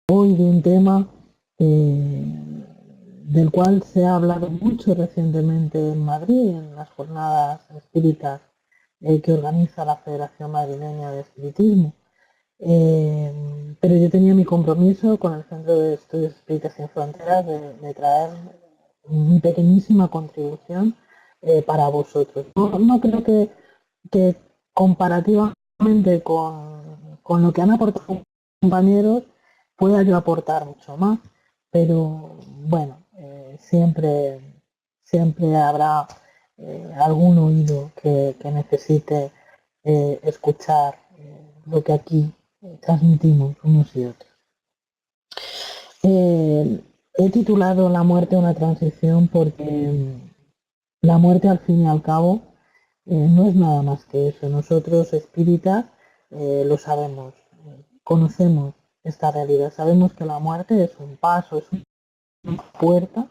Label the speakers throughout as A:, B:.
A: Hoy de un tema del cual se ha hablado mucho recientemente en Madrid, en las jornadas espíritas que organiza la Federación Madrileña de Espiritismo. Pero yo tenía mi compromiso con el Centro de Estudios Espíritas Sin Fronteras de traer mi pequeñísima contribución para vosotros. No creo que comparativamente con lo que han aportado compañeros pueda yo aportar mucho más, pero bueno, siempre habrá algún oído que necesite escuchar lo que aquí transmitimos unos y otros. He titulado La muerte una transición porque la muerte al fin y al cabo no es nada más que eso. Nosotros espíritas lo sabemos, conocemos esta realidad, sabemos que la muerte es un paso, es una puerta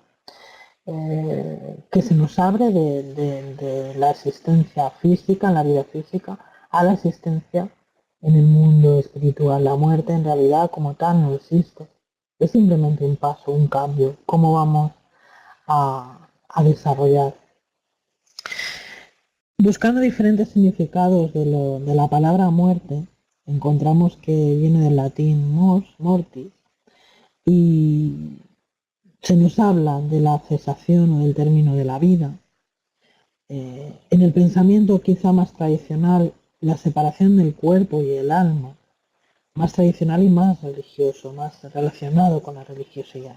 A: que se nos abre de la existencia física, en la vida física, a la existencia en el mundo espiritual. La muerte en realidad como tal no existe, es simplemente un paso, un cambio, cómo vamos a desarrollar. Buscando diferentes significados de la palabra muerte, encontramos que viene del latín mors, mortis, y se nos habla de la cesación o del término de la vida. En el pensamiento quizá más tradicional, la separación del cuerpo y el alma, más tradicional y más religioso, más relacionado con la religiosidad.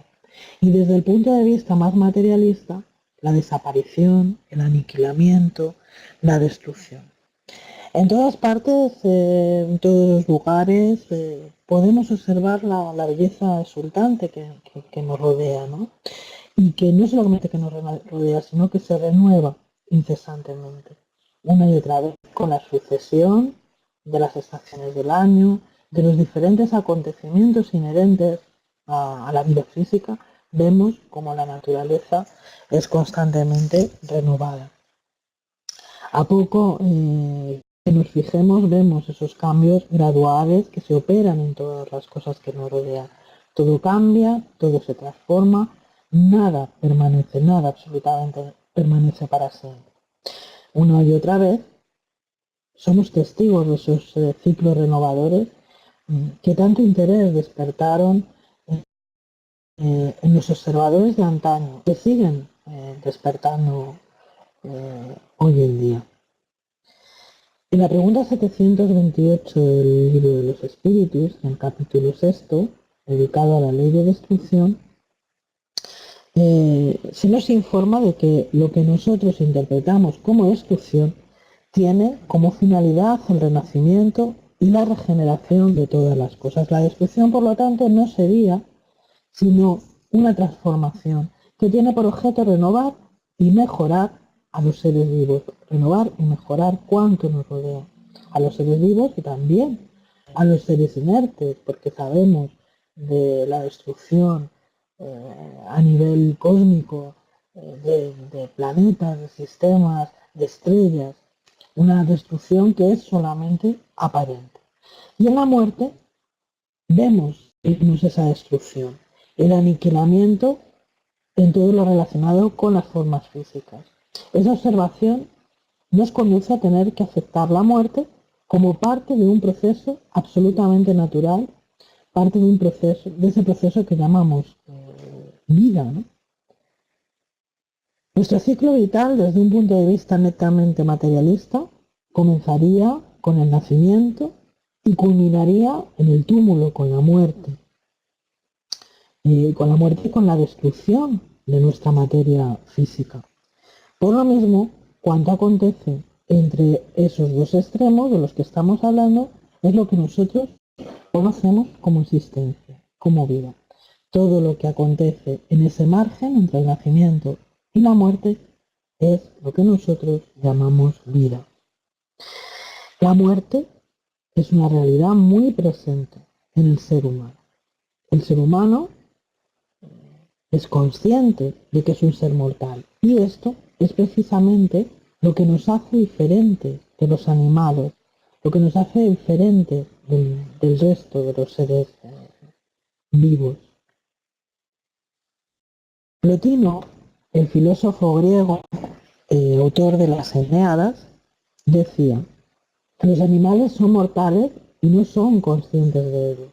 A: Y desde el punto de vista más materialista, la desaparición, el aniquilamiento, la destrucción. En todas partes, en todos los lugares, podemos observar la belleza exultante que nos rodea, ¿no? Y que no solamente que nos rodea, sino que se renueva incesantemente, una y otra vez, con la sucesión de las estaciones del año, de los diferentes acontecimientos inherentes a la vida física, vemos como la naturaleza es constantemente renovada. A poco que nos fijemos, vemos esos cambios graduales que se operan en todas las cosas que nos rodean. Todo cambia, todo se transforma, nada permanece, nada absolutamente permanece para siempre. Una y otra vez somos testigos de esos ciclos renovadores que tanto interés despertaron en los observadores de antaño, que siguen despertando hoy en día. En la pregunta 728 del libro de los espíritus, en el capítulo sexto, dedicado a la ley de destrucción, se nos informa de que lo que nosotros interpretamos como destrucción tiene como finalidad el renacimiento y la regeneración de todas las cosas. La destrucción, por lo tanto, no sería sino una transformación que tiene por objeto renovar y mejorar a los seres vivos, renovar y mejorar cuanto nos rodea, a los seres vivos y también a los seres inertes, porque sabemos de la destrucción a nivel cósmico de planetas, de sistemas, de estrellas, una destrucción que es solamente aparente. Y en la muerte vemos esa destrucción, el aniquilamiento en todo lo relacionado con las formas físicas. Esa observación nos conduce a tener que aceptar la muerte como parte de un proceso absolutamente natural, parte de un proceso, de ese proceso que llamamos vida, ¿no? Nuestro ciclo vital, desde un punto de vista netamente materialista, comenzaría con el nacimiento y culminaría en el túmulo, con la muerte. Con la muerte y con la destrucción de nuestra materia física. Por lo mismo, cuanto acontece entre esos dos extremos de los que estamos hablando, es lo que nosotros conocemos como existencia, como vida. Todo lo que acontece en ese margen entre el nacimiento y la muerte es lo que nosotros llamamos vida. La muerte es una realidad muy presente en el ser humano. El ser humano es consciente de que es un ser mortal. Y esto es precisamente lo que nos hace diferentes de los animales, lo que nos hace diferentes del resto de los seres vivos. Plotino, el filósofo griego, autor de las Eneadas, decía: los animales son mortales y no son conscientes de ello.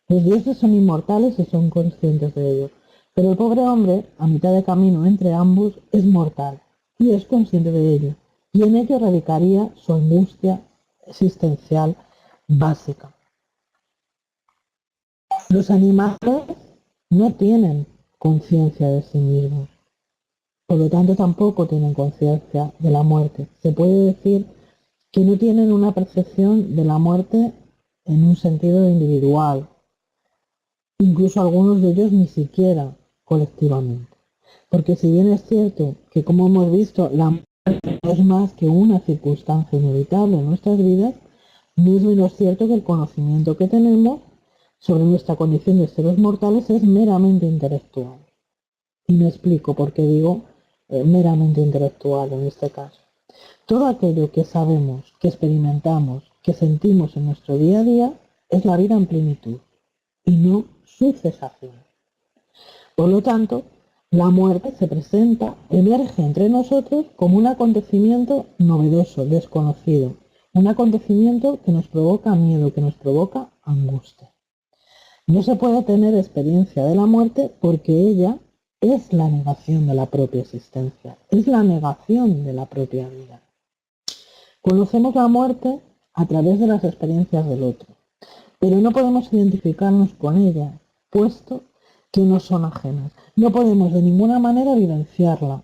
A: Los dioses son inmortales y son conscientes de ello. Pero el pobre hombre, a mitad de camino entre ambos, es mortal y es consciente de ello. Y en ello radicaría su angustia existencial básica. Los animales no tienen conciencia de sí mismos. Por lo tanto, tampoco tienen conciencia de la muerte. Se puede decir que no tienen una percepción de la muerte en un sentido individual, incluso algunos de ellos ni siquiera colectivamente. Porque si bien es cierto que, como hemos visto, la muerte no es más que una circunstancia inevitable en nuestras vidas, no es menos cierto que el conocimiento que tenemos sobre nuestra condición de seres mortales es meramente intelectual. Y me explico por qué digo meramente intelectual en este caso. Todo aquello que sabemos, que experimentamos, que sentimos en nuestro día a día es la vida en plenitud y no su cesación. Por lo tanto, la muerte se presenta, emerge entre nosotros como un acontecimiento novedoso, desconocido, un acontecimiento que nos provoca miedo, que nos provoca angustia. No se puede tener experiencia de la muerte porque ella es la negación de la propia existencia, es la negación de la propia vida. Conocemos la muerte a través de las experiencias del otro, pero no podemos identificarnos con ella, puesto que nos son ajenas. No podemos de ninguna manera vivenciarla,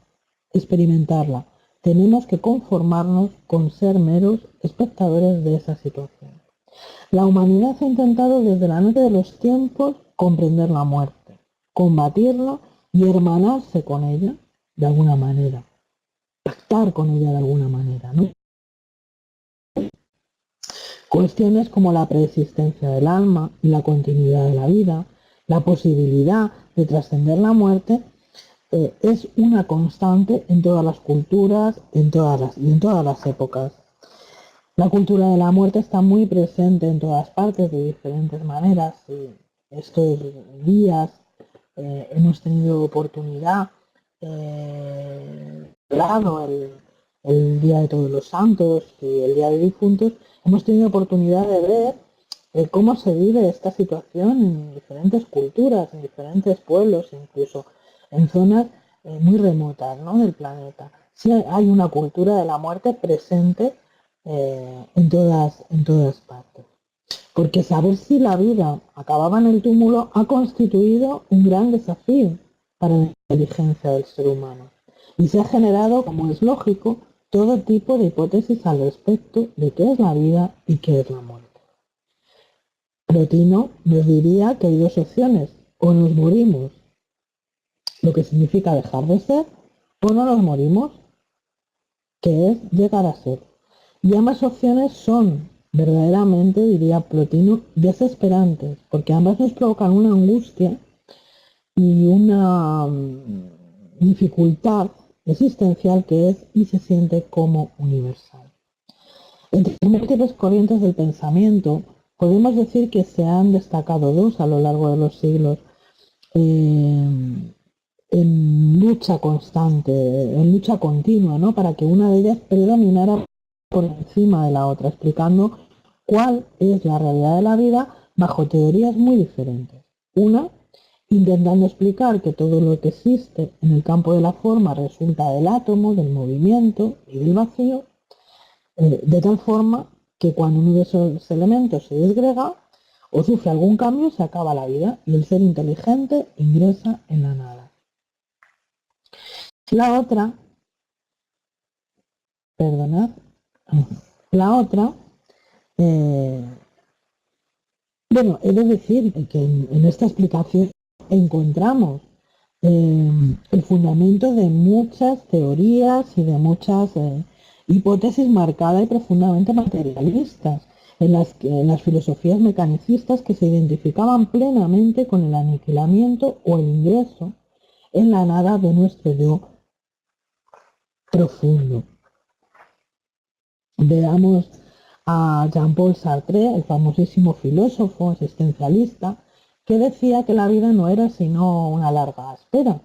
A: experimentarla. Tenemos que conformarnos con ser meros espectadores de esa situación. La humanidad ha intentado desde la noche de los tiempos comprender la muerte, combatirla y hermanarse con ella de alguna manera, pactar con ella de alguna manera, ¿no? Cuestiones como la preexistencia del alma y la continuidad de la vida, la posibilidad de trascender la muerte, es una constante en todas las culturas y en todas las épocas. La cultura de la muerte está muy presente en todas partes de diferentes maneras. Y estos días hemos tenido oportunidad, lado el Día de Todos los Santos y el Día de Difuntos, hemos tenido oportunidad de ver cómo se vive esta situación en diferentes culturas, en diferentes pueblos, incluso en zonas muy remotas, ¿no?, del planeta. Sí hay una cultura de la muerte presente en todas partes. Porque saber si la vida acababa en el túmulo ha constituido un gran desafío para la inteligencia del ser humano. Y se ha generado, como es lógico, todo tipo de hipótesis al respecto de qué es la vida y qué es la muerte. Plotino nos diría que hay dos opciones: o nos morimos, lo que significa dejar de ser, o no nos morimos, que es llegar a ser. Y ambas opciones son verdaderamente, diría Plotino, desesperantes, porque ambas nos provocan una angustia y una dificultad existencial que es y se siente como universal. Entre las múltiples corrientes del pensamiento, podemos decir que se han destacado dos a lo largo de los siglos en lucha constante, en lucha continua, ¿no?, para que una de ellas predominara por encima de la otra, explicando cuál es la realidad de la vida bajo teorías muy diferentes. Una, intentando explicar que todo lo que existe en el campo de la forma resulta del átomo, del movimiento y del vacío, de tal forma que cuando uno de esos elementos se desgrega o sufre algún cambio, se acaba la vida y el ser inteligente ingresa en la nada. La otra, perdonad, la otra, bueno, he de decir que en esta explicación encontramos el fundamento de muchas teorías y de muchas hipótesis marcadas y profundamente materialistas, en las filosofías mecanicistas que se identificaban plenamente con el aniquilamiento o el ingreso en la nada de nuestro yo profundo. Veamos a Jean-Paul Sartre, el famosísimo filósofo existencialista, que decía que la vida no era sino una larga espera.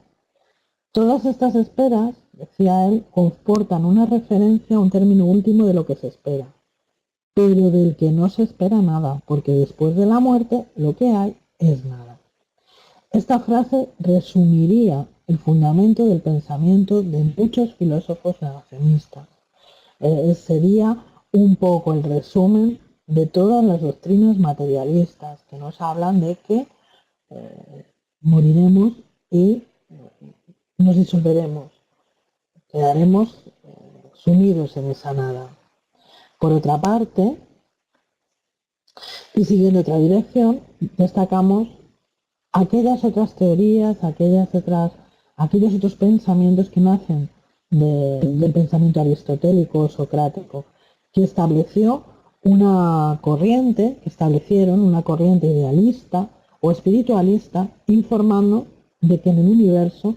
A: Todas estas esperas, decía él, comportan una referencia a un término último de lo que se espera, pero del que no se espera nada, porque después de la muerte lo que hay es nada. Esta frase resumiría el fundamento del pensamiento de muchos filósofos negacionistas. Sería un poco el resumen de todas las doctrinas materialistas que nos hablan de que moriremos y nos disolveremos, quedaremos sumidos en esa nada. Por otra parte, y siguiendo otra dirección, destacamos aquellas otras teorías, aquellos otros pensamientos que nacen del pensamiento aristotélico o socrático, que establecieron una corriente idealista o espiritualista, informando de que en el universo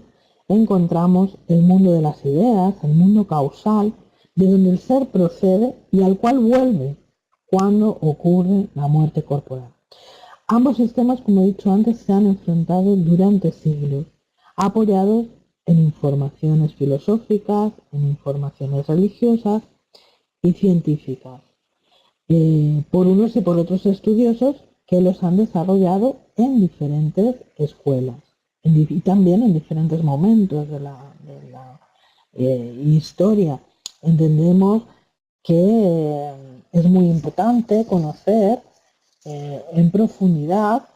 A: encontramos el mundo de las ideas, el mundo causal, de donde el ser procede y al cual vuelve cuando ocurre la muerte corporal. Ambos sistemas, como he dicho antes, se han enfrentado durante siglos, apoyados en informaciones filosóficas, en informaciones religiosas y científicas, por unos y por otros estudiosos que los han desarrollado en diferentes escuelas y también en diferentes momentos de la historia. Entendemos que es muy importante conocer en profundidad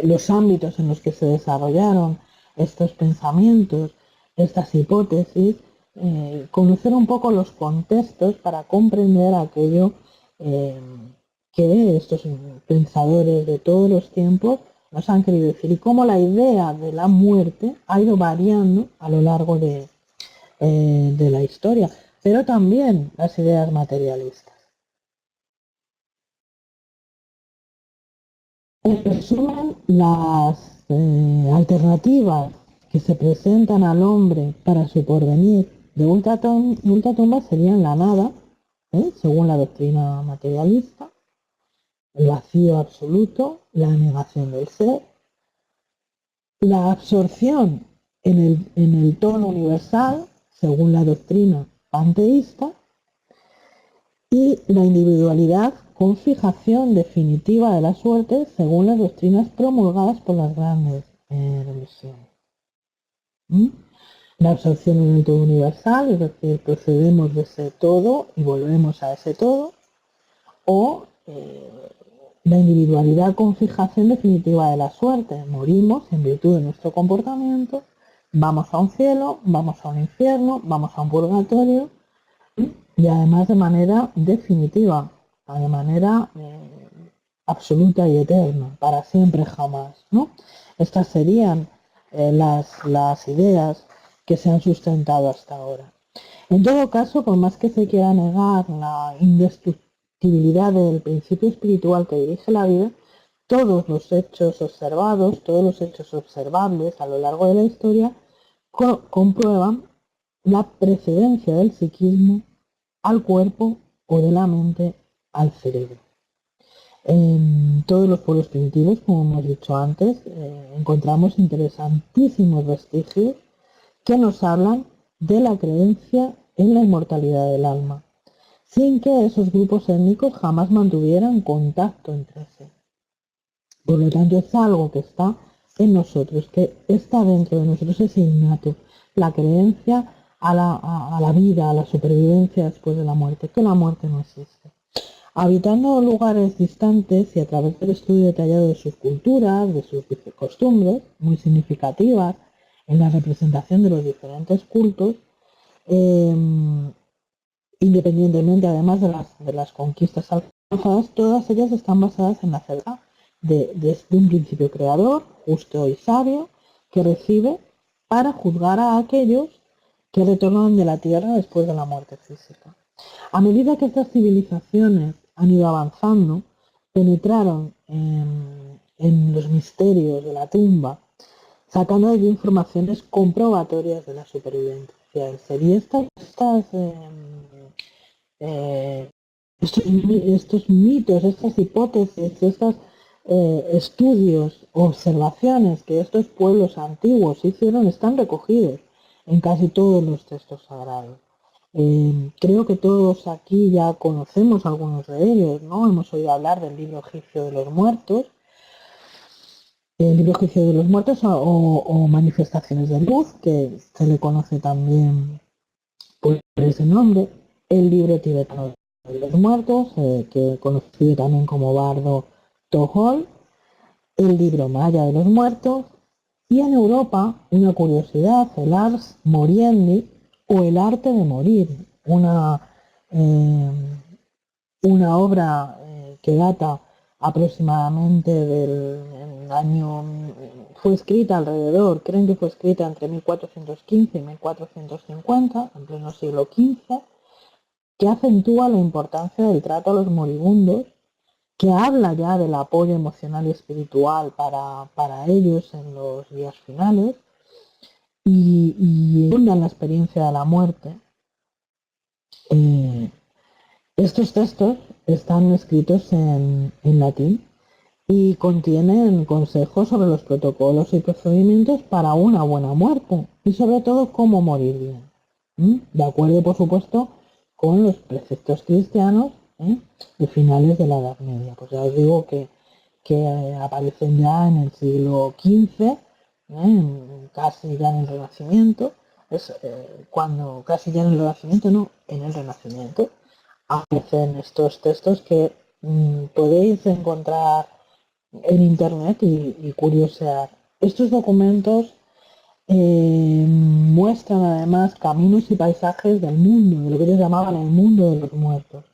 A: los ámbitos en los que se desarrollaron estos pensamientos, estas hipótesis, conocer un poco los contextos para comprender aquello que estos pensadores de todos los tiempos nos han querido decir y cómo la idea de la muerte ha ido variando a lo largo de la historia, pero también las ideas materialistas. En resumen, las alternativas que se presentan al hombre para su porvenir de ultratumba serían la nada, según la doctrina materialista, el vacío absoluto, la negación del ser, la absorción en el todo universal, según la doctrina panteísta, y la individualidad con fijación definitiva de la suerte según las doctrinas promulgadas por las grandes religiones. La absorción en el todo universal, es decir, procedemos de ese todo y volvemos a ese todo, o la individualidad con fijación definitiva de la suerte, morimos en virtud de nuestro comportamiento, vamos a un cielo, vamos a un infierno, vamos a un purgatorio, y además de manera definitiva, de manera absoluta y eterna, para siempre jamás, ¿no? Estas serían las ideas que se han sustentado hasta ahora. En todo caso, por más que se quiera negar la indestructibilidad del principio espiritual que dirige la vida, todos los hechos observados, todos los hechos observables a lo largo de la historia comprueban la precedencia del psiquismo al cuerpo o de la mente al cerebro. En todos los pueblos primitivos, como hemos dicho antes, encontramos interesantísimos vestigios que nos hablan de la creencia en la inmortalidad del alma, sin que esos grupos étnicos jamás mantuvieran contacto entre sí. Por lo tanto, es algo que está en nosotros, que está dentro de nosotros, es innato, la creencia a la vida, a la supervivencia después de la muerte, que la muerte no existe. Habitando lugares distantes y a través del estudio detallado de sus culturas, de sus costumbres, muy significativas en la representación de los diferentes cultos, independientemente además de las conquistas alcanzadas, todas ellas están basadas en la certeza de un principio creador, justo y sabio, que recibe para juzgar a aquellos que retornan de la tierra después de la muerte física. A medida que estas civilizaciones han ido avanzando, penetraron en los misterios de la tumba, sacando de allí informaciones comprobatorias de la supervivencia del ser. Y estas estos mitos, estas hipótesis, estos estudios, observaciones que estos pueblos antiguos hicieron están recogidos en casi todos los textos sagrados. Creo que todos aquí ya conocemos algunos de ellos, ¿no? Hemos oído hablar del libro egipcio de los muertos, el libro egipcio de los muertos o manifestaciones de luz, que se le conoce también por ese nombre, el libro tibetano de los muertos, que conocido también como Bardo Tohol, el libro maya de los muertos, y en Europa, una curiosidad, el Ars Moriendi o el arte de morir, eh, una obra que data aproximadamente del año, fue escrita alrededor, creen que fue escrita entre 1415 y 1450, en pleno siglo XV, que acentúa la importancia del trato a los moribundos, que habla ya del apoyo emocional y espiritual para ellos en los días finales, y la experiencia de la muerte. Estos textos están escritos en latín y contienen consejos sobre los protocolos y procedimientos para una buena muerte y sobre todo cómo morir bien. De acuerdo, por supuesto, con los preceptos cristianos de finales de la Edad Media. Pues ya os digo que aparecen ya en el siglo XV, casi ya en el Renacimiento, cuando casi ya en el Renacimiento, no, en el Renacimiento, aparecen estos textos que podéis encontrar en internet y curiosear. Estos documentos muestran además caminos y paisajes del mundo, de lo que ellos llamaban el mundo de los muertos,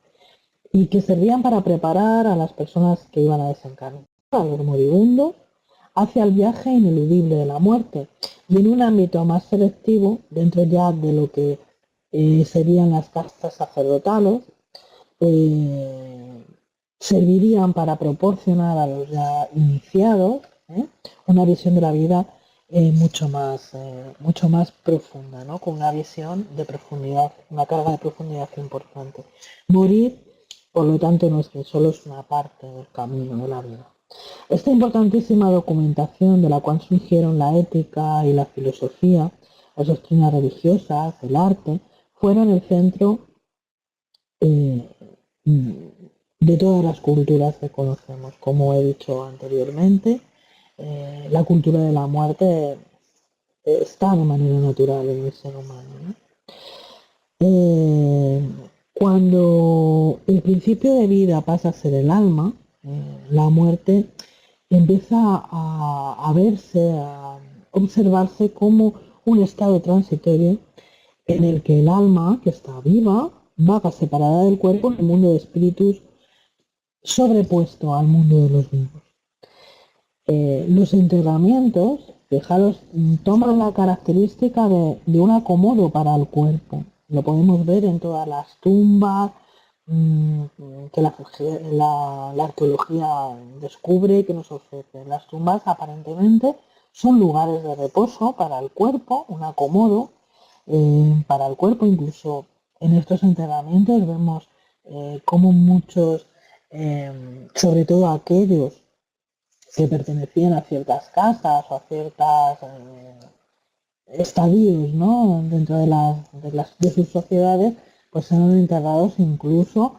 A: y que servían para preparar a las personas que iban a desencarnar, a los moribundos, hacia el viaje ineludible de la muerte, y en un ámbito más selectivo, dentro ya de lo que serían las castas sacerdotales, servirían para proporcionar a los ya iniciados una visión de la vida mucho más profunda, ¿no? Con una visión de profundidad, una carga de profundidad importante. Morir, por lo tanto, no es que solo es una parte del camino de la vida. Esta importantísima documentación de la cual surgieron la ética y la filosofía, las doctrinas religiosas, el arte, fueron el centro eh, de todas las culturas que conocemos. Como he dicho anteriormente, la cultura de la muerte está de manera natural en el ser humano, ¿no? Cuando el principio de vida pasa a ser el alma, la muerte empieza a verse, a observarse como un estado transitorio en el que el alma, que está viva, vaga separada del cuerpo en el mundo de espíritus sobrepuesto al mundo de los vivos. Los enterramientos, fijaros, toman la característica de un acomodo para el cuerpo. Lo podemos ver en todas las tumbas que la arqueología descubre, que nos ofrece. Las tumbas aparentemente son lugares de reposo para el cuerpo, un acomodo para el cuerpo. Incluso en estos enterramientos vemos cómo muchos, sobre todo aquellos que pertenecían a ciertas casas o a ciertas estadios, ¿no? Dentro de sus sociedades, pues eran enterrados incluso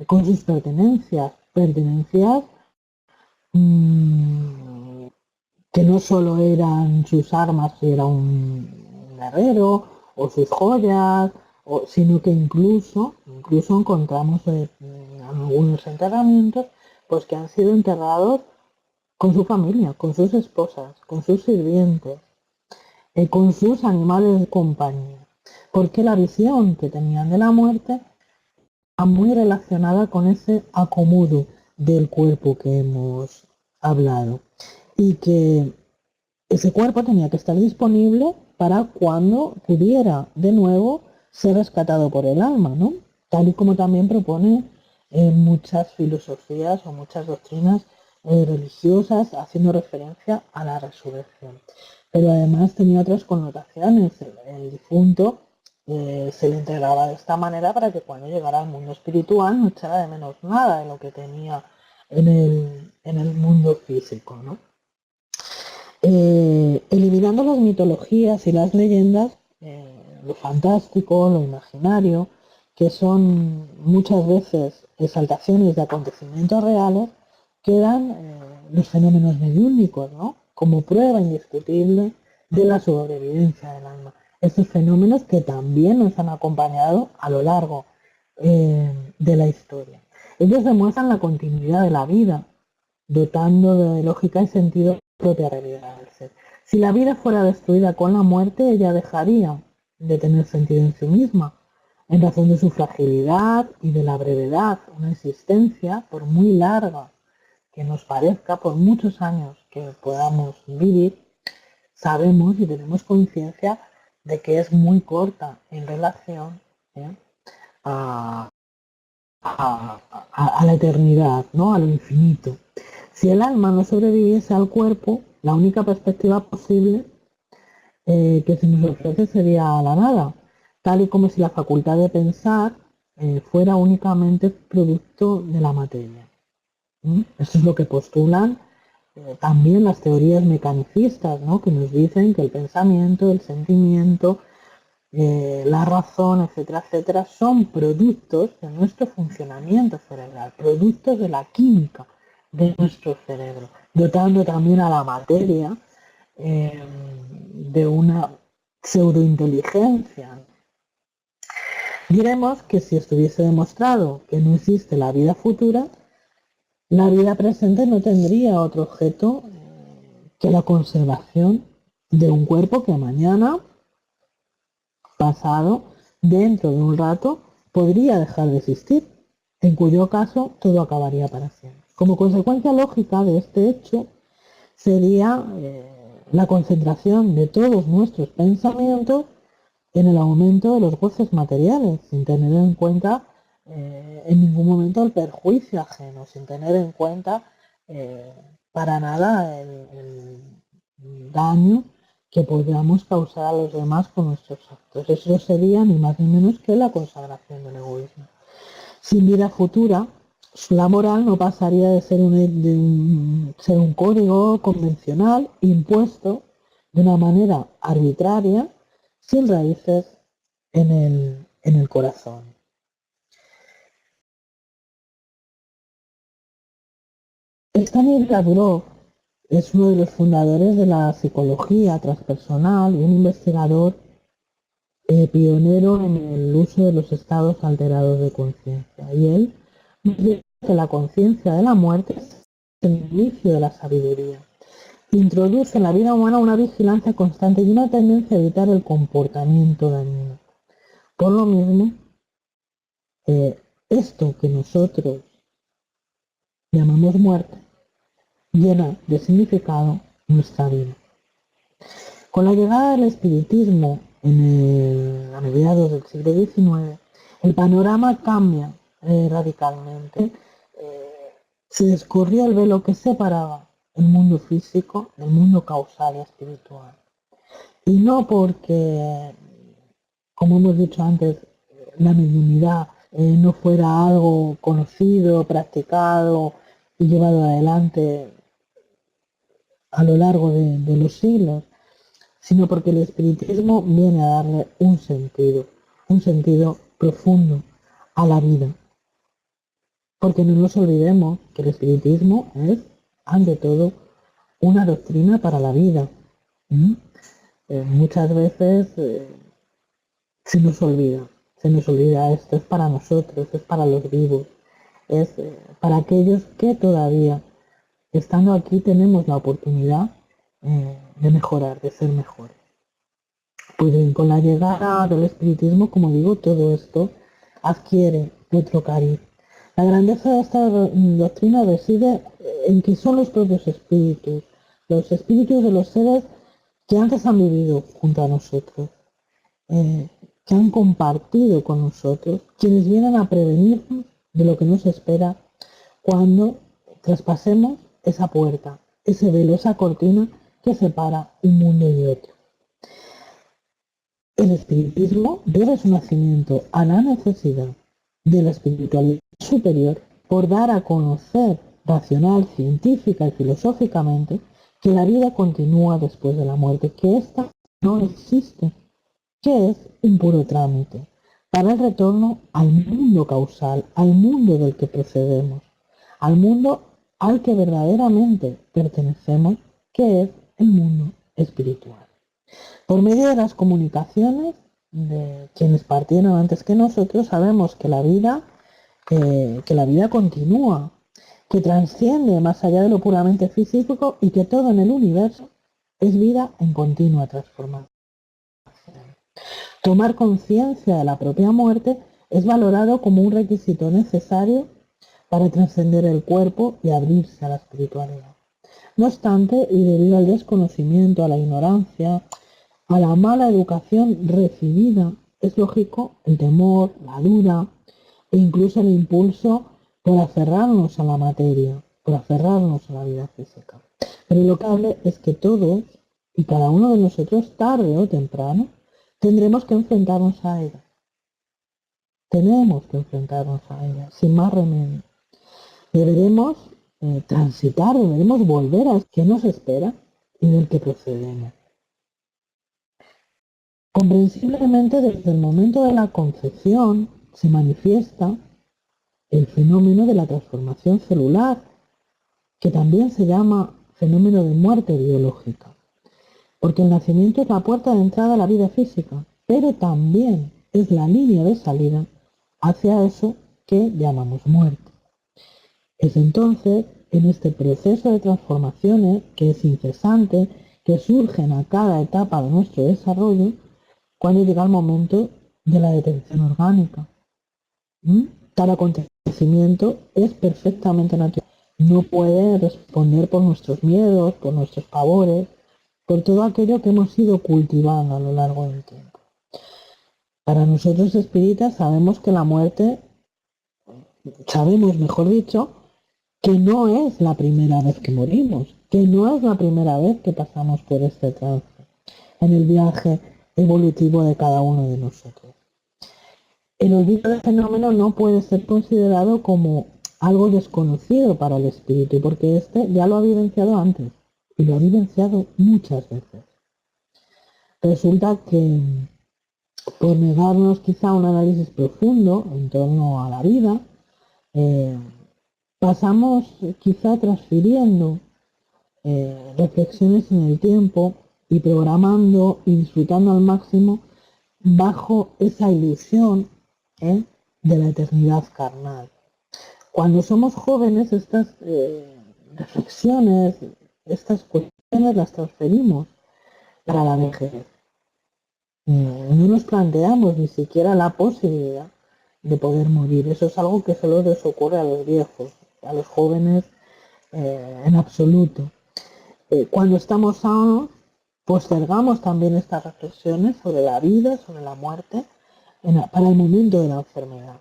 A: con sus pertenencias que no solo eran sus armas, si era un guerrero o sus joyas, sino que incluso encontramos en algunos enterramientos pues que han sido enterrados con su familia, con sus esposas, con sus sirvientes, con sus animales de compañía, porque la visión que tenían de la muerte está muy relacionada con ese acomodo del cuerpo que hemos hablado, y que ese cuerpo tenía que estar disponible para cuando pudiera de nuevo ser rescatado por el alma, ¿no? Tal y como también propone muchas filosofías o muchas doctrinas religiosas haciendo referencia a la resurrección. Pero además tenía otras connotaciones. El difunto se le integraba de esta manera para que cuando llegara al mundo espiritual no echara de menos nada de lo que tenía en el mundo físico, ¿no? Eliminando las mitologías y las leyendas, lo fantástico, lo imaginario, que son muchas veces exaltaciones de acontecimientos reales, quedan los fenómenos mediúnicos, ¿no? Como prueba indiscutible de la sobrevivencia del alma. Estos fenómenos que también nos han acompañado a lo largo de la historia. Ellos demuestran la continuidad de la vida, dotando de lógica y sentido propia realidad del ser. Si la vida fuera destruida con la muerte, ella dejaría de tener sentido en sí misma, en razón de su fragilidad y de la brevedad. Una existencia, por muy larga que nos parezca, por muchos años que podamos vivir, sabemos y tenemos conciencia de que es muy corta en relación a, a la eternidad, ¿no? A lo infinito. Si el alma no sobreviviese al cuerpo, la única perspectiva posible que se nos ofrece sería la nada, tal y como si la facultad de pensar fuera únicamente producto de la materia. Eso es lo que postulan también las teorías mecanicistas, ¿no? Que nos dicen que el pensamiento, el sentimiento, la razón, etcétera, etcétera, son productos de nuestro funcionamiento cerebral, productos de la química de nuestro cerebro, dotando también a la materia de una pseudointeligencia. Diremos que si estuviese demostrado que no existe la vida futura, la vida presente no tendría otro objeto que la conservación de un cuerpo que mañana, pasado, dentro de un rato, podría dejar de existir, en cuyo caso todo acabaría para siempre. Como consecuencia lógica de este hecho sería la concentración de todos nuestros pensamientos en el aumento de los goces materiales, sin tener en cuenta en ningún momento el perjuicio ajeno, sin tener en cuenta para nada el daño que podamos causar a los demás con nuestros actos. Eso sería ni más ni menos que la consagración del egoísmo. Sin vida futura, la moral no pasaría de ser ser un código convencional impuesto de una manera arbitraria, sin raíces en el corazón. Stanislav es uno de los fundadores de la psicología transpersonal y un investigador pionero en el uso de los estados alterados de conciencia. Y él dice que la conciencia de la muerte es el inicio de la sabiduría. Introduce en la vida humana una vigilancia constante y una tendencia a evitar el comportamiento dañino. Por lo mismo, esto que nosotros llamamos muerte llena de significado nuestra vida. Con la llegada del espiritismo a mediados del siglo XIX, el panorama cambia radicalmente. Se descorrió el velo que separaba el mundo físico del mundo causal y espiritual. Y no porque, como hemos dicho antes, la mediunidad no fuera algo conocido, practicado y llevado adelante a lo largo de los siglos, sino porque el espiritismo viene a darle un sentido profundo a la vida. Porque no nos olvidemos que el espiritismo es, ante todo, una doctrina para la vida. Muchas veces se nos olvida, esto es para nosotros, es para los vivos, es para aquellos que todavía, estando aquí, tenemos la oportunidad de mejorar, de ser mejores. Pues bien, con la llegada del espiritismo, como digo, todo esto adquiere otro cariz. La grandeza de esta doctrina reside en que son los propios espíritus, los espíritus de los seres que antes han vivido junto a nosotros, que han compartido con nosotros, quienes vienen a prevenirnos de lo que nos espera cuando traspasemos esa puerta, ese velo, esa cortina que separa un mundo y otro. El espiritismo debe su nacimiento a la necesidad de la espiritualidad superior por dar a conocer racional, científica y filosóficamente que la vida continúa después de la muerte, que ésta no existe, que es un puro trámite para el retorno al mundo causal, al mundo del que procedemos, al mundo al que verdaderamente pertenecemos, que es el mundo espiritual. Por medio de las comunicaciones de quienes partieron antes que nosotros, sabemos que la vida continúa, que trasciende más allá de lo puramente físico y que todo en el universo es vida en continua transformación. Tomar conciencia de la propia muerte es valorado como un requisito necesario para trascender el cuerpo y abrirse a la espiritualidad. No obstante, y debido al desconocimiento, a la ignorancia, a la mala educación recibida, es lógico el temor, la duda e incluso el impulso por aferrarnos a la materia, por aferrarnos a la vida física. Pero lo que hable es que todos y cada uno de nosotros, tarde o temprano, tendremos que enfrentarnos a ella. Tenemos que enfrentarnos a ella, sin más remedio. Deberemos transitar, deberemos volver a qué nos espera y del que procedemos. Comprensiblemente, desde el momento de la concepción se manifiesta el fenómeno de la transformación celular, que también se llama fenómeno de muerte biológica, porque el nacimiento es la puerta de entrada a la vida física, pero también es la línea de salida hacia eso que llamamos muerte. Es entonces en este proceso de transformaciones, que es incesante, que surgen a cada etapa de nuestro desarrollo, cuando llega el momento de la detención orgánica. Cada acontecimiento es perfectamente natural. No puede responder por nuestros miedos, por nuestros pavores, por todo aquello que hemos ido cultivando a lo largo del tiempo. Para nosotros espíritas sabemos que la muerte, sabemos mejor dicho, que no es la primera vez que morimos, que no es la primera vez que pasamos por este trance en el viaje evolutivo de cada uno de nosotros. El olvido del fenómeno no puede ser considerado como algo desconocido para el espíritu, porque éste ya lo ha vivenciado antes y lo ha vivenciado muchas veces. Resulta que por negarnos quizá un análisis profundo en torno a la vida, pasamos quizá transfiriendo reflexiones en el tiempo y programando y disfrutando al máximo bajo esa ilusión de la eternidad carnal. Cuando somos jóvenes, estas reflexiones, estas cuestiones las transferimos para la vejez. No nos planteamos ni siquiera la posibilidad de poder morir. Eso es algo que solo les ocurre a los viejos, a los jóvenes en absoluto. Cuando estamos sanos, postergamos también estas reflexiones sobre la vida, sobre la muerte, para el momento de la enfermedad.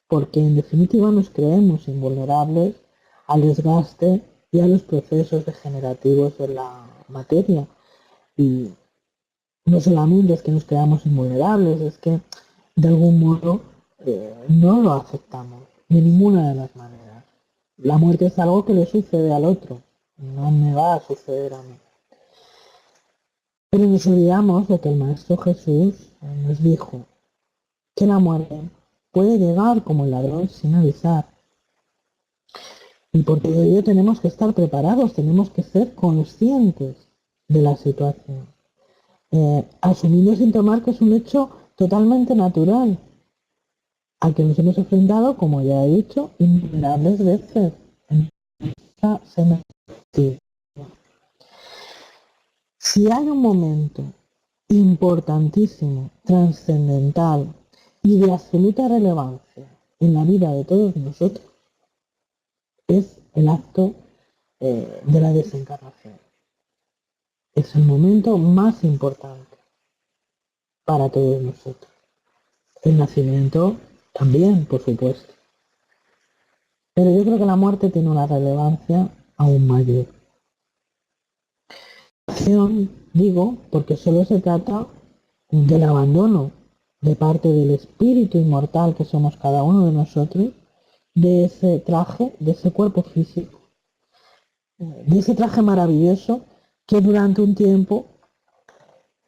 A: Porque en definitiva nos creemos invulnerables al desgaste y a los procesos degenerativos de la materia. Y no solamente es que nos creamos invulnerables, es que de algún modo no lo aceptamos de ninguna de las maneras. La muerte es algo que le sucede al otro, no me va a suceder a mí. Pero nos olvidamos de que el Maestro Jesús nos dijo que la muerte puede llegar como el ladrón sin avisar. Y por todo ello tenemos que estar preparados, tenemos que ser conscientes de la situación. Asumiendo sin tomar que es un hecho totalmente natural, al que nos hemos enfrentado, como ya he dicho, innumerables veces en esta semana. Si hay un momento importantísimo, trascendental y de absoluta relevancia en la vida de todos nosotros, es el acto de la desencarnación. Es el momento más importante para todos nosotros. El nacimiento también, por supuesto. Pero yo creo que la muerte tiene una relevancia aún mayor. Digo, porque solo se trata del abandono de parte del espíritu inmortal que somos cada uno de nosotros, de ese traje, de ese cuerpo físico, de ese traje maravilloso que durante un tiempo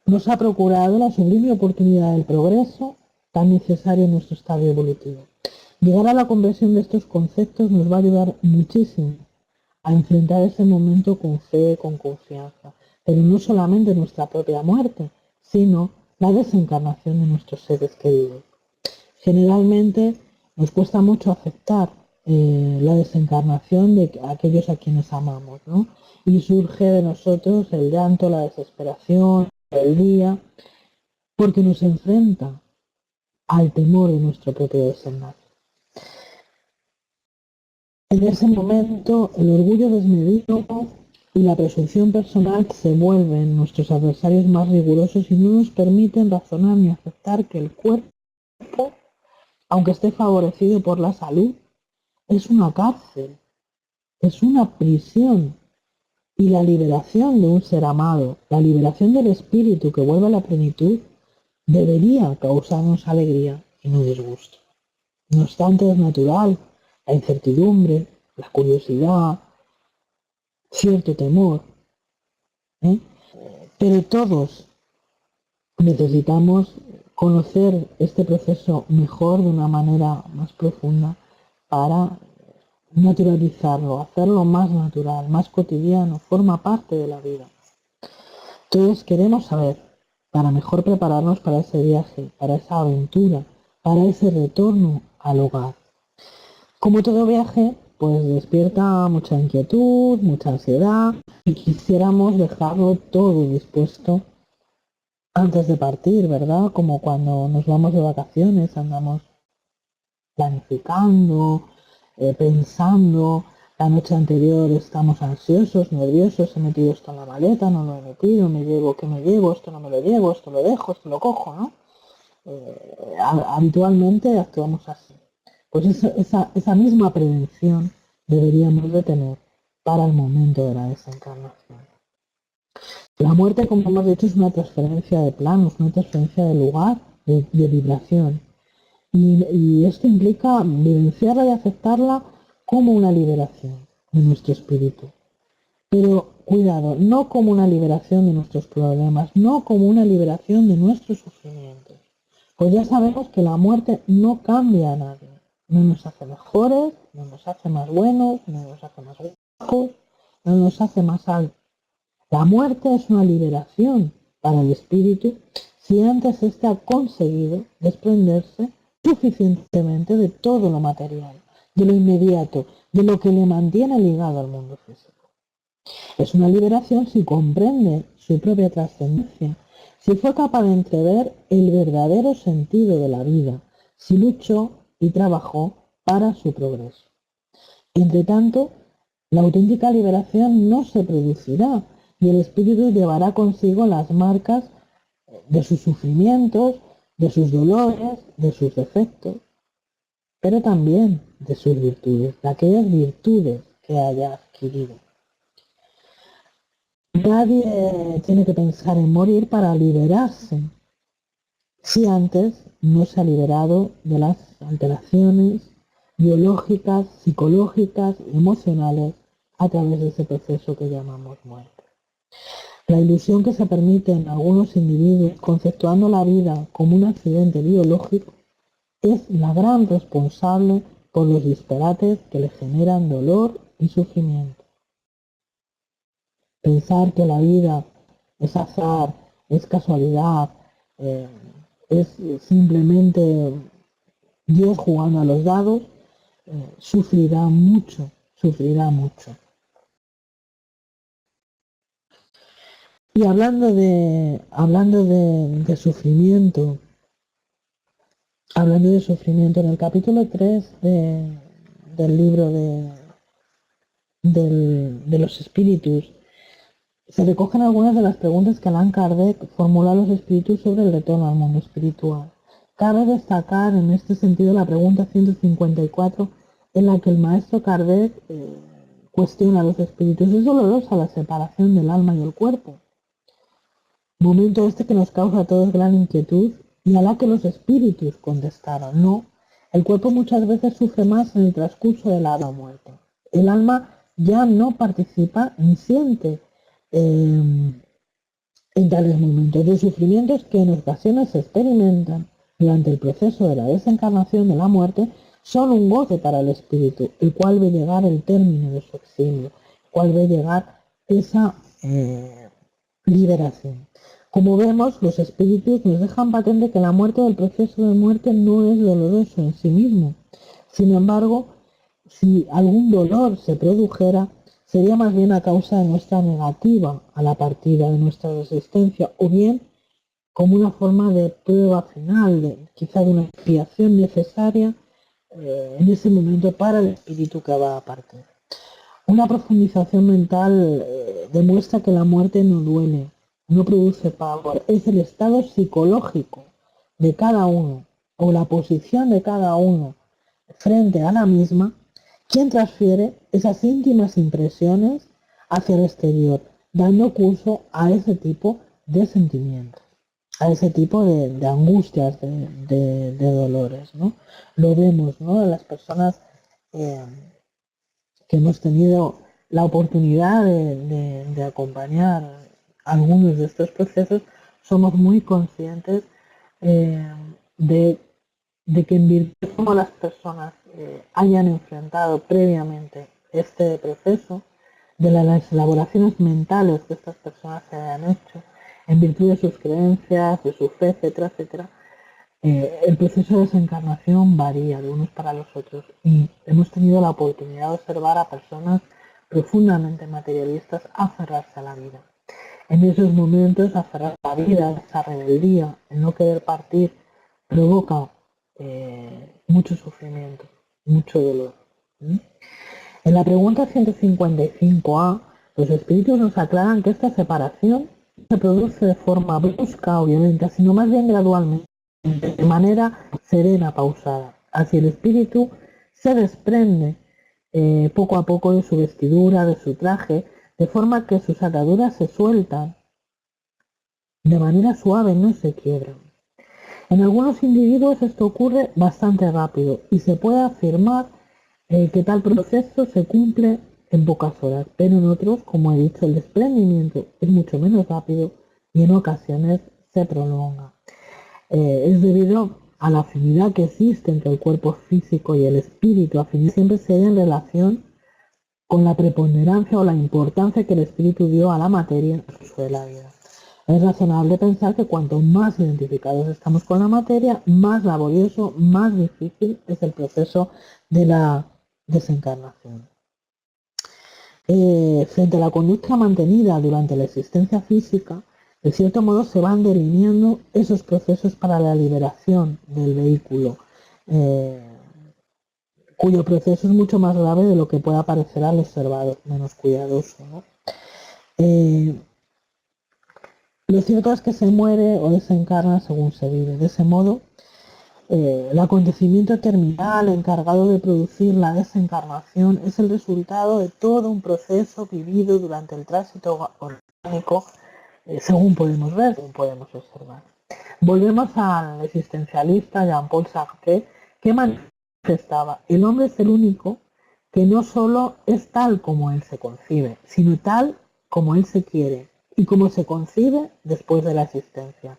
A: nos ha procurado la sublime oportunidad del progreso tan necesario en nuestro estado evolutivo. Llegar a la comprensión de estos conceptos nos va a ayudar muchísimo a enfrentar ese momento con fe, con confianza, pero no solamente nuestra propia muerte, sino la desencarnación de nuestros seres queridos. Generalmente nos cuesta mucho aceptar la desencarnación de aquellos a quienes amamos, ¿no? Y surge de nosotros el llanto, la desesperación, el día, porque nos enfrenta al temor de nuestro propio desenlace. En ese momento, el orgullo desmedido y la presunción personal se vuelven nuestros adversarios más rigurosos y no nos permiten razonar ni aceptar que el cuerpo, aunque esté favorecido por la salud, es una cárcel, es una prisión. Y la liberación de un ser amado, la liberación del espíritu que vuelve a la plenitud, debería causarnos alegría y no disgusto. No obstante, es natural la incertidumbre, la curiosidad, cierto temor, ¿eh? Pero todos necesitamos conocer este proceso mejor de una manera más profunda para naturalizarlo, hacerlo más natural, más cotidiano, forma parte de la vida. Todos queremos saber, para mejor prepararnos para ese viaje, para esa aventura, para ese retorno al hogar. Como todo viaje, pues despierta mucha inquietud, mucha ansiedad y quisiéramos dejarlo todo dispuesto antes de partir, ¿verdad? Como cuando nos vamos de vacaciones, andamos planificando, pensando, la noche anterior estamos ansiosos, nerviosos, he metido esto en la maleta, no lo he metido, me llevo, ¿qué me llevo? Esto no me lo llevo, esto lo dejo, esto lo cojo, ¿no? Habitualmente actuamos así. Pues esa misma prevención deberíamos de tener para el momento de la desencarnación. La muerte, como hemos dicho, es una transferencia de planos, una transferencia de lugar, de vibración. Y esto implica vivenciarla y aceptarla como una liberación de nuestro espíritu. Pero cuidado, no como una liberación de nuestros problemas, no como una liberación de nuestros sufrimientos. Pues ya sabemos que la muerte no cambia a nadie. No nos hace mejores, no nos hace más buenos, no nos hace más bajos, no nos hace más altos. La muerte es una liberación para el espíritu si antes éste ha conseguido desprenderse suficientemente de todo lo material, de lo inmediato, de lo que le mantiene ligado al mundo físico. Es una liberación si comprende su propia trascendencia, si fue capaz de entrever el verdadero sentido de la vida, si luchó y trabajó para su progreso. Entre tanto, la auténtica liberación no se producirá y el espíritu llevará consigo las marcas de sus sufrimientos, de sus dolores, de sus defectos, pero también de sus virtudes, de aquellas virtudes que haya adquirido. Nadie tiene que pensar en morir para liberarse, si antes no se ha liberado de las alteraciones biológicas, psicológicas, emocionales a través de ese proceso que llamamos muerte. La ilusión que se permite en algunos individuos conceptuando la vida como un accidente biológico es la gran responsable por los disparates que le generan dolor y sufrimiento. Pensar que la vida es azar, es casualidad, eh, es simplemente Dios jugando a los dados, sufrirá mucho, sufrirá mucho. Y hablando de sufrimiento, en el capítulo 3 del libro de los espíritus, se recogen algunas de las preguntas que Allan Kardec formuló a los espíritus sobre el retorno al mundo espiritual. Cabe destacar en este sentido la pregunta 154, en la que el maestro Kardec cuestiona a los espíritus: ¿es dolorosa la separación del alma y el cuerpo? Momento este que nos causa a todos gran inquietud y a la que los espíritus contestaron, no, el cuerpo muchas veces sufre más en el transcurso de la vida o muerte. El alma ya no participa ni siente en tales momentos de sufrimientos que en ocasiones se experimentan durante el proceso de la desencarnación de la muerte son un goce para el espíritu, el cual ve llegar el término de su exilio, el cual ve llegar esa liberación. Como vemos, los espíritus nos dejan patente que la muerte o el proceso de muerte no es doloroso en sí mismo. Sin embargo, si algún dolor se produjera, sería más bien a causa de nuestra negativa a la partida, de nuestra resistencia, o bien como una forma de prueba final, quizá de una expiación necesaria en ese momento para el espíritu que va a partir. Una profundización mental demuestra que la muerte no duele, no produce pavor, es el estado psicológico de cada uno o la posición de cada uno frente a la misma quien transfiere esas íntimas impresiones hacia el exterior, dando curso a ese tipo de sentimientos, a ese tipo de angustias, de dolores, ¿no? Lo vemos, ¿no? En las personas que hemos tenido la oportunidad de acompañar algunos de estos procesos, somos muy conscientes eh, de, de que en virtud de cómo las personas hayan enfrentado previamente este proceso, de las elaboraciones mentales que estas personas se hayan hecho, en virtud de sus creencias, de su fe, etcétera, etcétera, el proceso de desencarnación varía de unos para los otros y hemos tenido la oportunidad de observar a personas profundamente materialistas aferrarse a la vida. En esos momentos, aferrarse a la vida, esa rebeldía, el no querer partir, provoca mucho sufrimiento, mucho dolor. En la pregunta 155A, los espíritus nos aclaran que esta separación no se produce de forma brusca o violenta, sino más bien gradualmente, de manera serena, pausada. Así el espíritu se desprende poco a poco de su vestidura, de su traje, de forma que sus ataduras se sueltan de manera suave, no se quiebran. En algunos individuos esto ocurre bastante rápido y se puede afirmar que tal proceso se cumple en pocas horas, pero en otros, como he dicho, el desprendimiento es mucho menos rápido y en ocasiones se prolonga. Es debido a la afinidad que existe entre el cuerpo físico y el espíritu. Afinidad siempre se da en relación con la preponderancia o la importancia que el espíritu dio a la materia en el curso de la vida. Es razonable pensar que cuanto más identificados estamos con la materia, más laborioso, más difícil es el proceso de la desencarnación. Frente a la conducta mantenida durante la existencia física, de cierto modo se van delineando esos procesos para la liberación del vehículo, cuyo proceso es mucho más grave de lo que pueda parecer al observador menos cuidadoso, ¿no? Lo cierto es que se muere o desencarna según se vive. De ese modo, el acontecimiento terminal encargado de producir la desencarnación es el resultado de todo un proceso vivido durante el tránsito orgánico, según podemos ver, según podemos observar. Volvemos al existencialista Jean-Paul Sartre, que manifestaba: el hombre es el único que no solo es tal como él se concibe, sino tal como él se quiere, y como se concibe después de la existencia,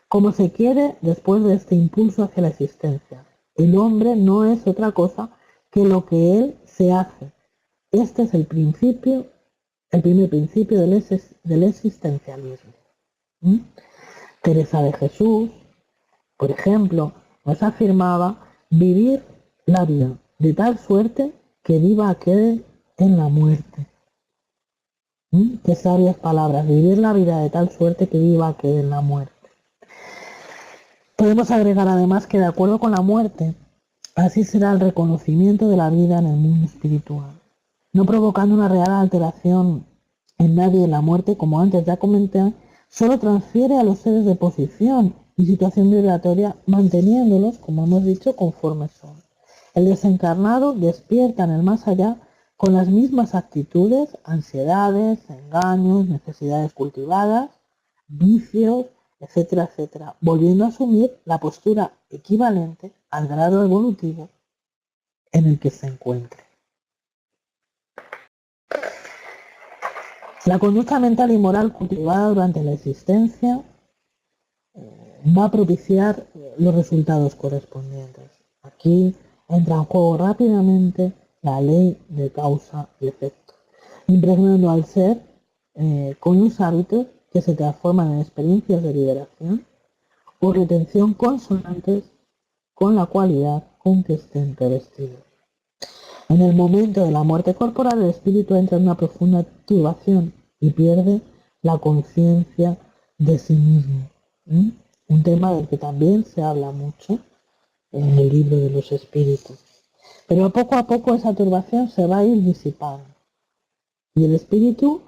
A: como se quiere después de este impulso hacia la existencia. El hombre no es otra cosa que lo que él se hace. Este es el principio, el primer principio del existencialismo. Teresa de Jesús, por ejemplo, nos afirmaba: vivir la vida de tal suerte que viva quede en la muerte. Qué sabias palabras, vivir la vida de tal suerte que viva quede en la muerte. Podemos agregar además que de acuerdo con la muerte, así será el reconocimiento de la vida en el mundo espiritual, no provocando una real alteración en nadie. La muerte, como antes ya comenté, solo transfiere a los seres de posición y situación vibratoria, manteniéndolos, como hemos dicho, conforme son. El desencarnado despierta en el más allá con las mismas actitudes, ansiedades, engaños, necesidades cultivadas, vicios, etcétera, etcétera, volviendo a asumir la postura equivalente al grado evolutivo en el que se encuentre. La conducta mental y moral cultivada durante la existencia va a propiciar los resultados correspondientes. Aquí entra en juego rápidamente la ley de causa y efecto, impregnando al ser con los hábitos que se transforman en experiencias de liberación o retención consonantes con la cualidad con que estén revestidos. En el momento de la muerte corporal, el espíritu entra en una profunda turbación y pierde la conciencia de sí mismo. Un tema del que también se habla mucho en el libro de los espíritus. Pero poco a poco esa turbación se va a ir disipando y el espíritu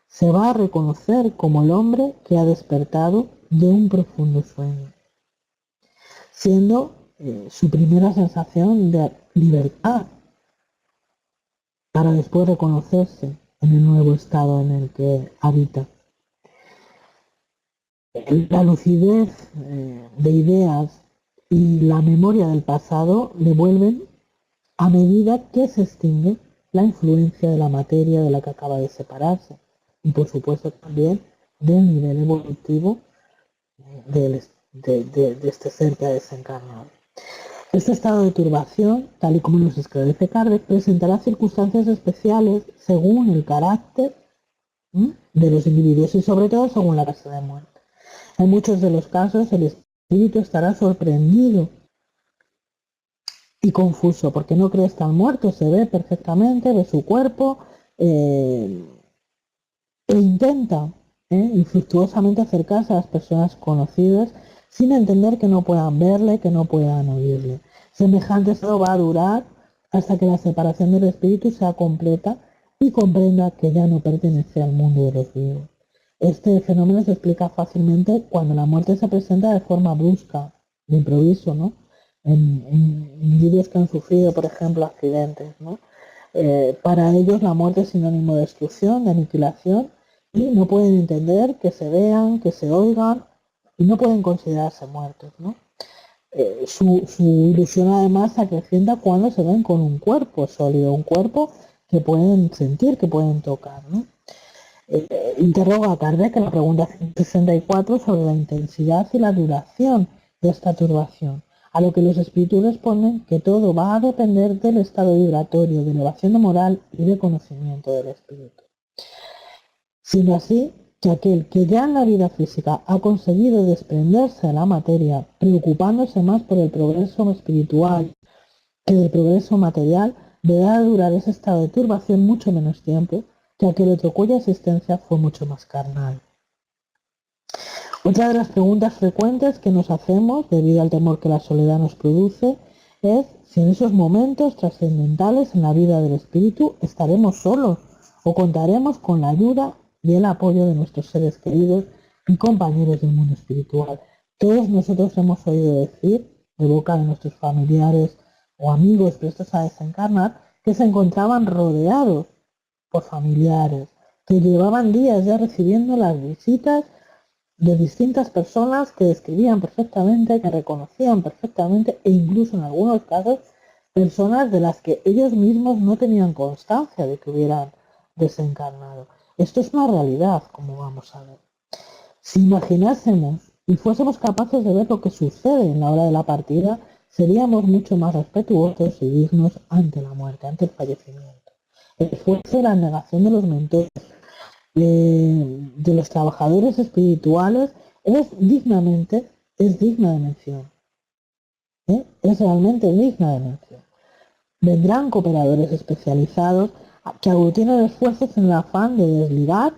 A: se va a reconocer como el hombre que ha despertado de un profundo sueño, siendo su primera sensación de libertad, para después reconocerse en el nuevo estado en el que habita. La lucidez de ideas y la memoria del pasado le vuelven a medida que se extingue la influencia de la materia de la que acaba de separarse y por supuesto también del nivel evolutivo de este ser que ha desencarnado. Este estado de turbación, tal y como nos esclarece Kardec, presentará circunstancias especiales según el carácter de los individuos y sobre todo según la causa de muerte. En muchos de los casos el espíritu estará sorprendido y confuso porque no cree estar muerto, se ve perfectamente, ve su cuerpo e intenta infructuosamente acercarse a las personas conocidas sin entender que no puedan verle, que no puedan oírle. Semejante estado va a durar hasta que la separación del espíritu sea completa y comprenda que ya no pertenece al mundo de los vivos. Este fenómeno se explica fácilmente cuando la muerte se presenta de forma brusca, de improviso, ¿no? En individuos que han sufrido, por ejemplo, accidentes, ¿no? Para ellos la muerte es sinónimo de destrucción, de aniquilación, y no pueden entender que se vean, que se oigan, y no pueden considerarse muertos, ¿no? Su ilusión además se acrecienta cuando se ven con un cuerpo sólido, un cuerpo que pueden sentir, que pueden tocar, ¿no? Interroga a Kardec en la pregunta 164 sobre la intensidad y la duración de esta turbación, a lo que los espíritus responden que todo va a depender del estado vibratorio, de elevación de moral y de conocimiento del espíritu. Siendo así, que aquel que ya en la vida física ha conseguido desprenderse de la materia, preocupándose más por el progreso espiritual que del progreso material, deberá durar ese estado de turbación mucho menos tiempo que aquel otro cuya existencia fue mucho más carnal. Otra de las preguntas frecuentes que nos hacemos, debido al temor que la soledad nos produce, es si en esos momentos trascendentales en la vida del espíritu estaremos solos o contaremos con la ayuda y el apoyo de nuestros seres queridos y compañeros del mundo espiritual. Todos nosotros hemos oído decir, de boca de nuestros familiares o amigos prestos a desencarnar, que se encontraban rodeados por familiares, que llevaban días ya recibiendo las visitas de distintas personas que describían perfectamente, que reconocían perfectamente e incluso en algunos casos personas de las que ellos mismos no tenían constancia de que hubieran desencarnado. Esto es una realidad, como vamos a ver. Si imaginásemos y fuésemos capaces de ver lo que sucede en la hora de la partida, seríamos mucho más respetuosos y dignos ante la muerte, ante el fallecimiento. El esfuerzo y la negación de los mentores, de los trabajadores espirituales, es digna de mención. Es realmente digna de mención. Vendrán cooperadores especializados que aglutinan esfuerzos en el afán de desligar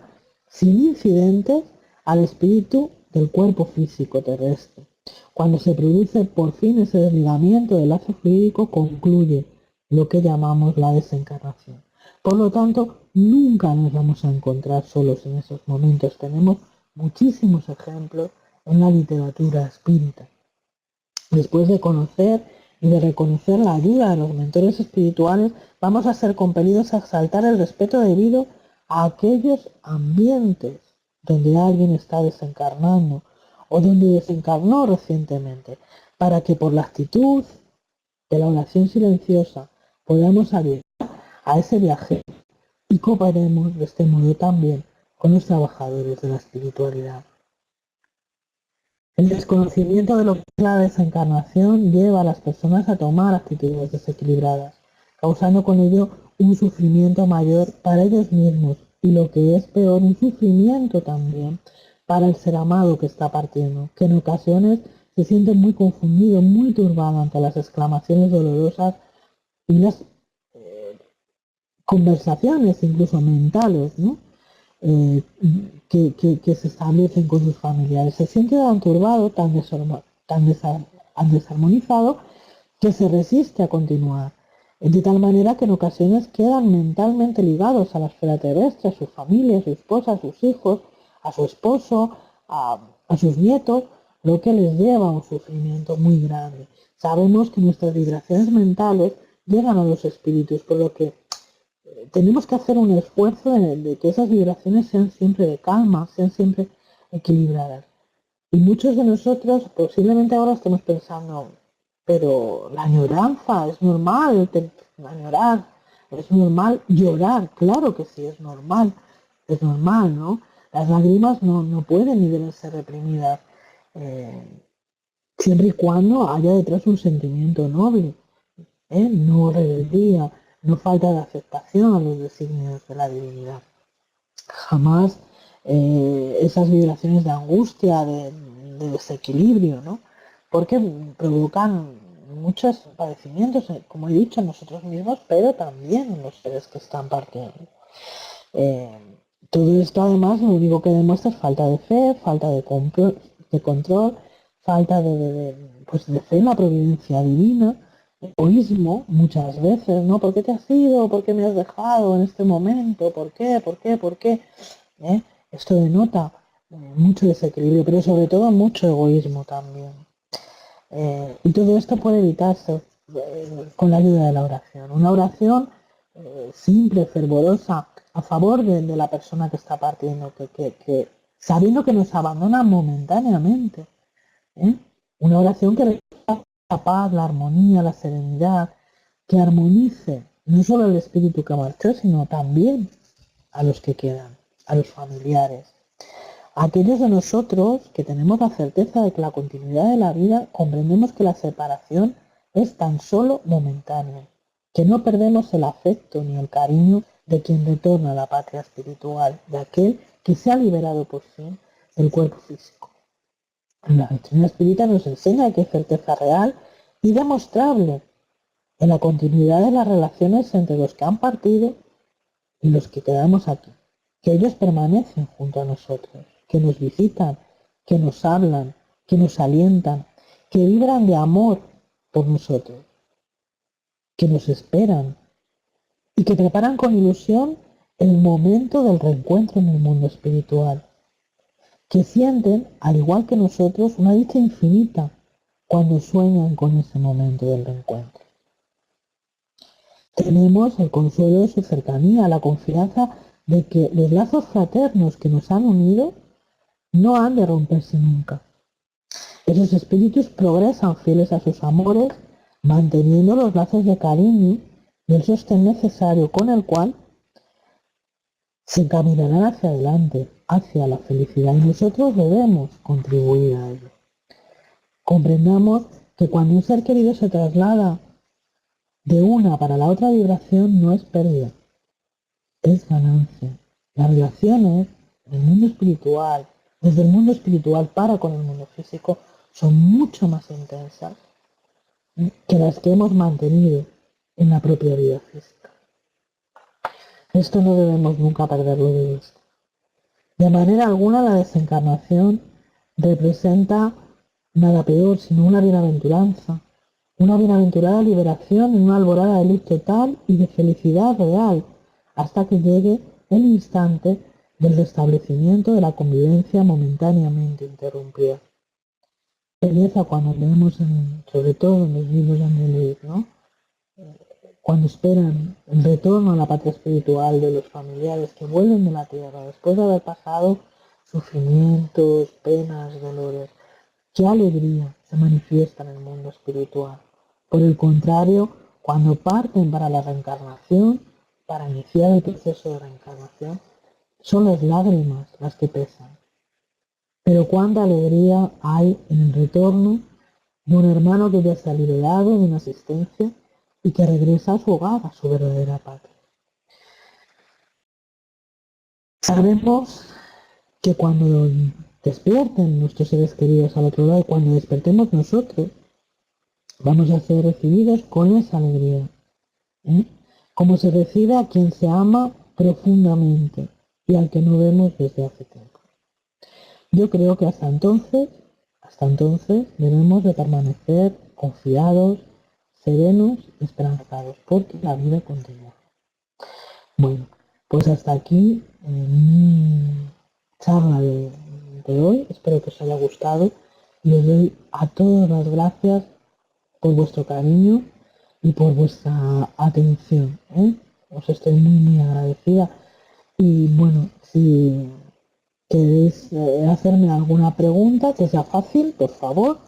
A: sin incidentes al espíritu del cuerpo físico terrestre. Cuando se produce por fin ese desligamiento del lazo fluídico, concluye lo que llamamos la desencarnación. Por lo tanto, nunca nos vamos a encontrar solos en esos momentos. Tenemos muchísimos ejemplos en la literatura espírita. Después de conocer y de reconocer la ayuda de los mentores espirituales, vamos a ser compelidos a exaltar el respeto debido a aquellos ambientes donde alguien está desencarnando o donde desencarnó recientemente, para que por la actitud de la oración silenciosa podamos ayudar a ese viaje y cooperemos de este modo también con los trabajadores de la espiritualidad. El desconocimiento de lo que es la desencarnación lleva a las personas a tomar actitudes desequilibradas, causando con ello un sufrimiento mayor para ellos mismos y, lo que es peor, un sufrimiento también para el ser amado que está partiendo, que en ocasiones se siente muy confundido, muy turbado ante las exclamaciones dolorosas y las conversaciones incluso mentales, ¿no? eh, que se establecen con sus familiares. Se siente tan turbado, tan desarmonizado, que se resiste a continuar. De tal manera que en ocasiones quedan mentalmente ligados a la esfera terrestre, a su familia, a su esposa, a sus hijos, a su esposo, a sus nietos, lo que les lleva a un sufrimiento muy grande. Sabemos que nuestras vibraciones mentales llegan a los espíritus, por lo que tenemos que hacer un esfuerzo de que esas vibraciones sean siempre de calma, sean siempre equilibradas. Y muchos de nosotros posiblemente ahora estemos pensando, pero la añoranza es normal, añorar, es normal llorar, claro que sí, es normal, ¿no? Las lágrimas no pueden ni deben ser reprimidas, eh, siempre y cuando haya detrás un sentimiento noble. No rebeldía, no falta de aceptación a los designios de la divinidad. Jamás esas vibraciones de angustia, de desequilibrio, ¿no? Porque provocan muchos padecimientos, como he dicho, en nosotros mismos, pero también en los seres que están partiendo. Eh, Todo esto además lo único que demuestra es falta de fe, falta de control, falta pues de fe en la providencia divina, egoísmo muchas veces, ¿no? ¿Por qué te has ido? ¿Por qué me has dejado en este momento? ¿Por qué? ¿Por qué? ¿Por qué? Esto denota mucho desequilibrio, pero sobre todo mucho egoísmo también. Y todo esto puede evitarse con la ayuda de la oración. Una oración simple, fervorosa, a favor de la persona que está partiendo, que sabiendo que nos abandona momentáneamente. ¿eh? Una oración que le da la paz, la armonía, la serenidad, que armonice no solo el espíritu que marchó, sino también a los que quedan, a los familiares. Aquellos de nosotros que tenemos la certeza de que la continuidad de la vida comprendemos que la separación es tan solo momentánea, que no perdemos el afecto ni el cariño de quien retorna a la patria espiritual, de aquel que se ha liberado por fin del cuerpo físico. La doctrina espírita nos enseña que hay certeza real y demostrable en la continuidad de las relaciones entre los que han partido y los que quedamos aquí, que ellos permanecen junto a nosotros, que nos visitan, que nos hablan, que nos alientan, que vibran de amor por nosotros, que nos esperan y que preparan con ilusión el momento del reencuentro en el mundo espiritual, que sienten, al igual que nosotros, una dicha infinita cuando sueñan con ese momento del reencuentro. Tenemos el consuelo de su cercanía, la confianza de que los lazos fraternos que nos han unido no han de romperse nunca. Esos espíritus progresan fieles a sus amores, manteniendo los lazos de cariño y el sostén necesario con el cual se encaminarán hacia adelante, hacia la felicidad, y nosotros debemos contribuir a ello. Comprendamos que cuando un ser querido se traslada de una para la otra vibración no es pérdida, es ganancia. Las relaciones del mundo espiritual, desde el mundo espiritual para con el mundo físico, son mucho más intensas que las que hemos mantenido en la propia vida física. Esto no debemos nunca perderlo de vista. De manera alguna la desencarnación representa nada peor sino una bienaventuranza, una bienaventurada liberación en una alborada de luz total y de felicidad real, hasta que llegue el instante del restablecimiento de la convivencia momentáneamente interrumpida. Belleza cuando leemos, sobre todo en los libros de André, ¿no? Cuando esperan el retorno a la patria espiritual de los familiares que vuelven de la tierra después de haber pasado sufrimientos, penas, dolores. ¿Qué alegría se manifiesta en el mundo espiritual? Por el contrario, cuando parten para la reencarnación, para iniciar el proceso de reencarnación, son las lágrimas las que pesan. Pero cuánta alegría hay en el retorno de un hermano que ya se ha liberado de una asistencia y que regresa a su hogar, a su verdadera patria. Sabemos que cuando despierten nuestros seres queridos al otro lado, cuando despertemos nosotros, vamos a ser recibidos con esa alegría, ¿eh? Como se recibe a quien se ama profundamente y al que no vemos desde hace tiempo. Yo creo que hasta entonces debemos de permanecer confiados, serenos y esperanzados, porque la vida continúa. Bueno, pues hasta aquí mi charla de hoy. Espero que os haya gustado y os doy a todos las gracias por vuestro cariño y por vuestra atención, ¿eh? Os estoy muy agradecida. Y bueno, si queréis hacerme alguna pregunta que sea fácil, por favor,